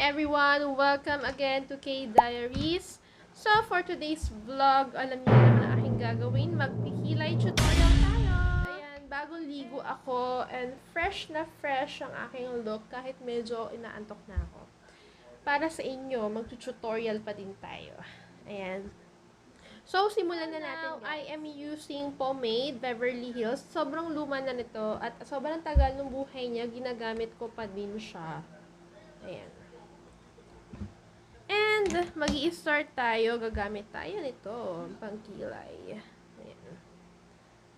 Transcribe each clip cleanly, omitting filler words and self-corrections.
everyone! Welcome again to K Diaries. So, for today's vlog, alam niyo naman ang aking gagawin. Magpikilay tutorial tayo! Ayan, bagong ligo ako and fresh na fresh ang aking look kahit medyo inaantok na ako. Para sa inyo, mag-tutorial pa din tayo. Ayan. So, simulan na natin. I am using pomade, Beverly Hills. Sobrang luma na nito at sobrang tagal ng buhay niya. Ginagamit ko pa din siya. Ayan. And, mag-i-start tayo. Gagamit tayo nito. Pang kilay. Ayan.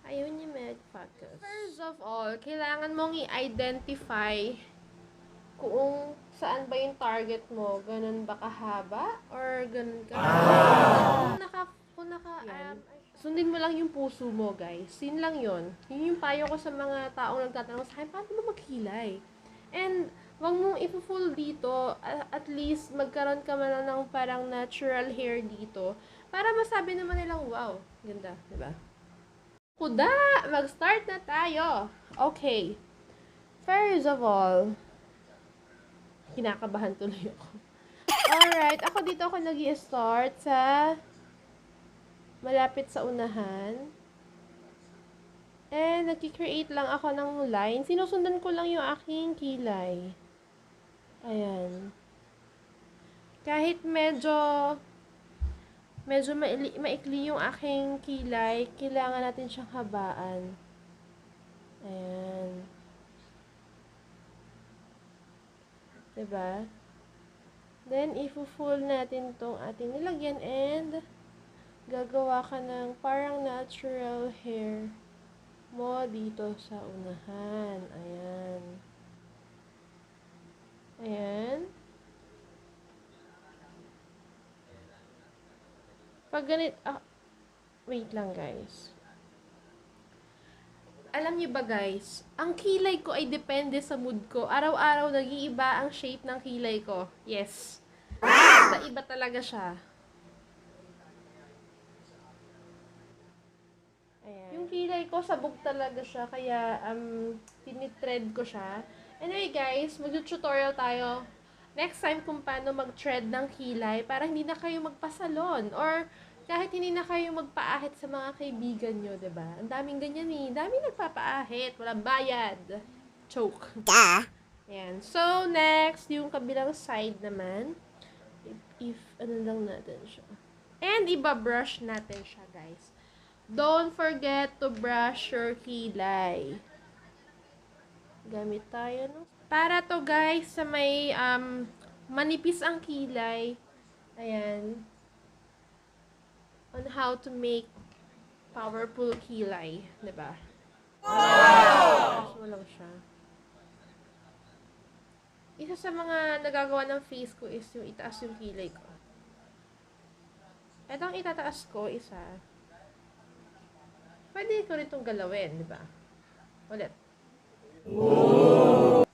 Ayaw niya mag-focus. First of all, kailangan mong i-identify kung saan ba yung target mo. Ganun ba kahaba? Or ganun ka? Sundin mo lang yung puso mo, guys. Yun lang yun. Yun yung payo ko sa mga taong nagtatanong sa akin, paano mo maghilay? And, wag mong ipo-full dito. At least, magkaroon ka man ng parang natural hair dito. Para masabi naman nilang, wow, ganda, diba? Kuda! Mag-start na tayo! Okay. First of all, kinakabahan tuloy ako. Alright, ako dito ako nag-i-start sa malapit sa unahan. And, nag-create lang ako ng line. Sinusundan ko lang yung aking kilay. Ayan. Kahit medyo maikli yung aking kilay, kailangan natin siyang habaan. Ayan. Diba? Then, i-full natin tong ating nilagyan and gagawa ka ng parang natural hair mo dito sa unahan. Ayan. Ayan. Pag ganit, wait lang guys. Alam niyo ba guys, ang kilay ko ay depende sa mood ko. Araw-araw nag-iiba ang shape ng kilay ko. Yes. Iba talaga siya. Ayan. Yung kilay ko, sabog talaga siya. Kaya, tinitread ko siya. Anyway guys, mag-tutorial tayo next time kung paano mag-thread ng kilay para hindi na kayo magpasalon or kahit hindi na kayo magpaahit sa mga kaibigan nyo, diba? Ang daming ganyan eh. Daming nagpapaahit. Walang bayad. Choke. Ayan. So, next, yung kabilang side naman. If ano lang natin siya. And, iba-brush natin siya, guys. Don't forget to brush your kilay. Gamit tayo, no? Para to, guys, sa may, manipis ang kilay. Ayan. On how to make powerful kilay. Diba? Wow! Mo lang siya. Isa sa mga nagagawa ng face ko is yung itaas yung kilay ko. Etong itataas ko, isa. Pwede ko rin itong galawin, diba? Ulit. Oh!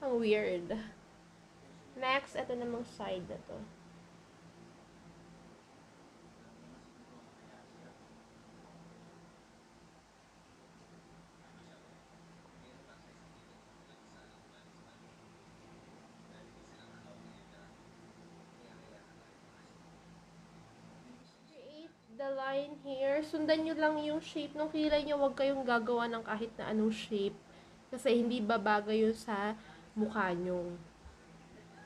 Ang weird. Next, ito namang side na to. The line here, sundan nyo lang yung shape ng kilay nyo. Huwag kayong gagawa ng kahit na anong shape. Kasi hindi babagay yun sa mukha nyo.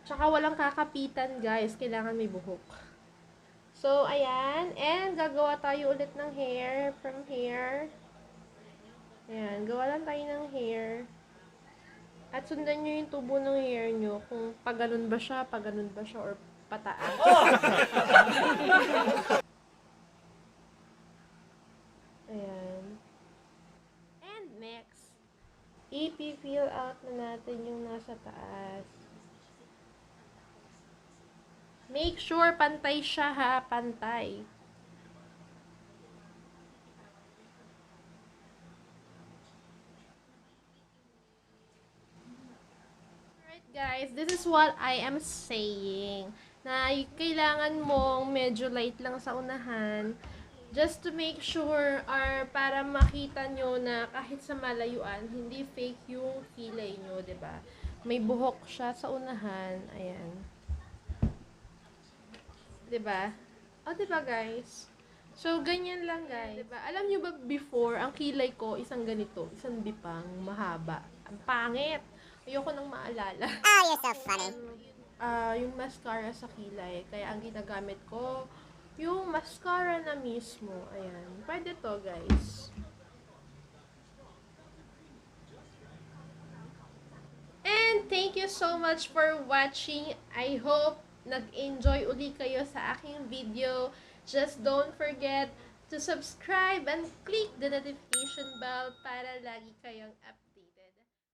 Tsaka walang kakapitan, guys. Kailangan may buhok. So, ayan. And, gagawa tayo ulit ng hair from here. Ayan. Gawa lang tayo ng hair. At sundan nyo yung tubo ng hair nyo. Kung paganon ba siya, or pataas. Ayan. And next, i-fill out na natin yung nasa taas. Make sure pantay siya ha, pantay. Alright guys, this is what I am saying. Na kailangan mong medyo light lang sa unahan. Just to make sure or para makita nyo na kahit sa malayuan, hindi fake yung kilay nyo, diba? May buhok siya sa unahan. Ayan. 'Di ba? Oh, 'di ba guys? So, ganyan lang guys. 'Di ba? Alam niyo ba before, ang kilay ko isang ganito, isang dipang, mahaba. Ang pangit. Ayoko nang maalala. Oh, you're so funny. Yung mascara sa kilay. Kaya ang ginagamit ko, yung mascara na mismo. Ayan. Pwede to guys. And thank you so much for watching. I hope nag-enjoy uli kayo sa aking video. Just don't forget to subscribe and click the notification bell para lagi kayong updated.